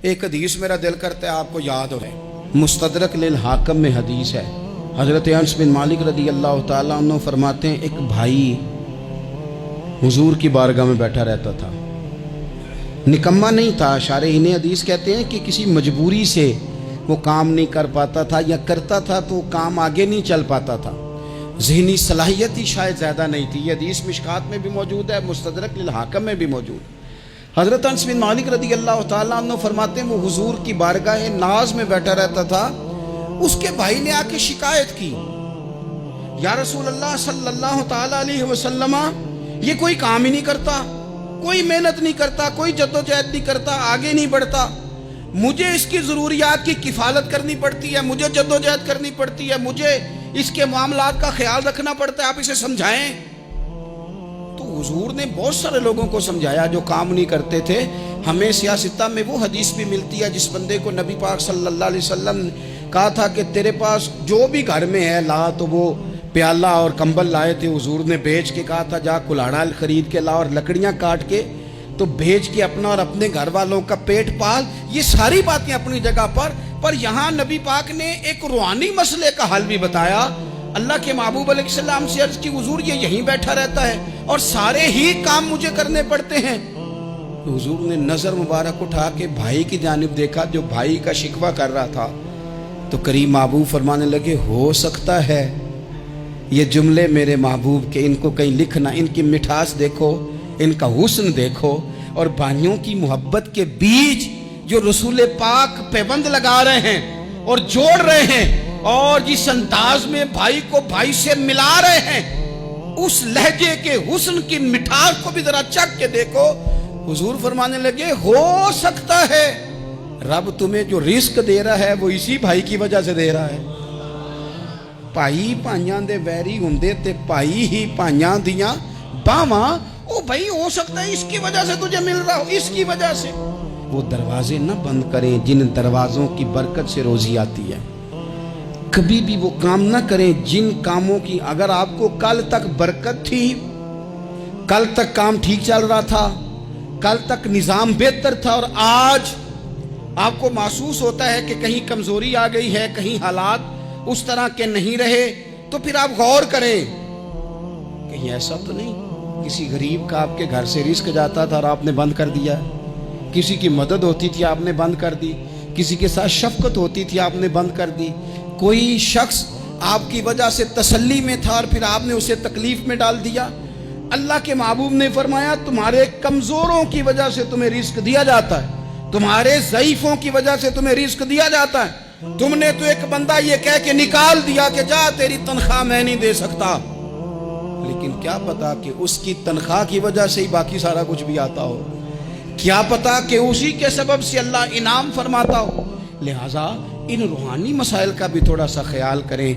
ایک حدیث میرا دل کرتا ہے آپ کو یاد ہو رہے، مستدرک للحاکم میں حدیث ہے۔ حضرت انس بن مالک رضی اللہ تعالیٰ عنہ فرماتے ہیں ایک بھائی حضور کی بارگاہ میں بیٹھا رہتا تھا، نکما نہیں تھا، شارحین حدیث کہتے ہیں کہ کسی مجبوری سے وہ کام نہیں کر پاتا تھا، یا کرتا تھا تو وہ کام آگے نہیں چل پاتا تھا، ذہنی صلاحیت ہی شاید زیادہ نہیں تھی۔ یہ حدیث مشکات میں بھی موجود ہے، مستدرک للحاکم میں بھی موجود ہے۔ حضرت انس بن مالک رضی اللہ تعالیٰ عنہ فرماتے ہیں وہ حضور کی بارگاہ ناز میں بیٹھا رہتا تھا، اس کے بھائی نے آ کے شکایت کی، یا رسول اللہ صلی اللہ تعالیٰ علیہ وسلم، یہ کوئی کام ہی نہیں کرتا، کوئی محنت نہیں کرتا، کوئی جدوجہد نہیں کرتا، آگے نہیں بڑھتا، مجھے اس کی ضروریات کی کفالت کرنی پڑتی ہے، مجھے جدوجہد کرنی پڑتی ہے، مجھے اس کے معاملات کا خیال رکھنا پڑتا ہے، آپ اسے سمجھائیں۔ تو حضور نے بہت سارے لوگوں کو سمجھایا جو کام نہیں کرتے تھے۔ ہمیں سیاستہ میں وہ حدیث بھی ملتی ہے جس بندے کو نبی پاک صلی اللہ علیہ وسلم نے کہا تھا کہ تیرے پاس جو بھی گھر میں ہے لا، تو وہ پیالہ اور کمبل لائے تھے، حضور نے بیچ کے کہا تھا جا کلاڑا خرید کے لا اور لکڑیاں کاٹ کے تو بیچ کے اپنا اور اپنے گھر والوں کا پیٹ پال۔ یہ ساری باتیں اپنی جگہ پر یہاں نبی پاک نے ایک روحانی مسئلے کا حل بھی بتایا۔ اللہ کے محبوب علیہ السلام سے عرض کی حضور یہ یہیں بیٹھا رہتا ہے اور سارے ہی کام مجھے کرنے پڑتے ہیں۔ تو حضور نے نظر مبارک اٹھا کے بھائی کی جانب دیکھا جو بھائی کا شکوہ کر رہا تھا، تو کریم محبوب فرمانے لگے ہو سکتا ہے یہ جملے میرے محبوب کے، ان کو کہیں لکھنا، ان کی مٹھاس دیکھو، ان کا حسن دیکھو، اور بھائیوں کی محبت کے بیج جو رسول پاک پیوند لگا رہے ہیں اور جوڑ رہے ہیں، اور جس انداز میں بھائی کو بھائی سے ملا رہے ہیں، اس لہجے کے حسن کی مٹھاس کو بھی ذرا چکھ کے دیکھو۔ حضور فرمانے لگے ہو سکتا ہے رب تمہیں جو رزق دے رہا ہے وہ اسی بھائی کی وجہ سے دے رہا ہے۔ بھائی بھائیاں دے ویری ہوندے تے بھائی ہی بھائیاں دیاں باواں، او بھائی ہو سکتا ہے اس کی وجہ سے تجھے مل رہا ہو، اس کی وجہ سے۔ وہ دروازے نہ بند کریں جن دروازوں کی برکت سے روزی آتی ہے، کبھی بھی وہ کام نہ کریں جن کاموں کی اگر آپ کو کل تک برکت تھی، کل تک کام ٹھیک چل رہا تھا، کل تک نظام بہتر تھا، اور آج آپ کو محسوس ہوتا ہے کہ کہیں کمزوری آ گئی ہے، کہیں حالات اس طرح کے نہیں رہے، تو پھر آپ غور کریں کہیں ایسا تو نہیں کسی غریب کا آپ کے گھر سے رزق جاتا تھا اور آپ نے بند کر دیا، کسی کی مدد ہوتی تھی آپ نے بند کر دی، کسی کے ساتھ شفقت ہوتی تھی آپ نے بند کر دی، کوئی شخص آپ کی وجہ سے تسلی میں تھا اور پھر آپ نے اسے تکلیف میں ڈال دیا۔ اللہ کے محبوب نے فرمایا تمہارے کمزوروں کی وجہ سے تمہیں رزق دیا جاتا ہے، تمہارے ضعیفوں کی وجہ سے تمہیں رزق دیا جاتا ہے۔ تم نے تو ایک بندہ یہ کہہ کے نکال دیا کہ جا تیری تنخواہ میں نہیں دے سکتا، لیکن کیا پتا کہ اس کی تنخواہ کی وجہ سے ہی باقی سارا کچھ بھی آتا ہو، کیا پتا کہ اسی کے سبب سے اللہ انعام فرماتا ہو۔ لہٰذا ان روحانی مسائل کا بھی تھوڑا سا خیال کریں۔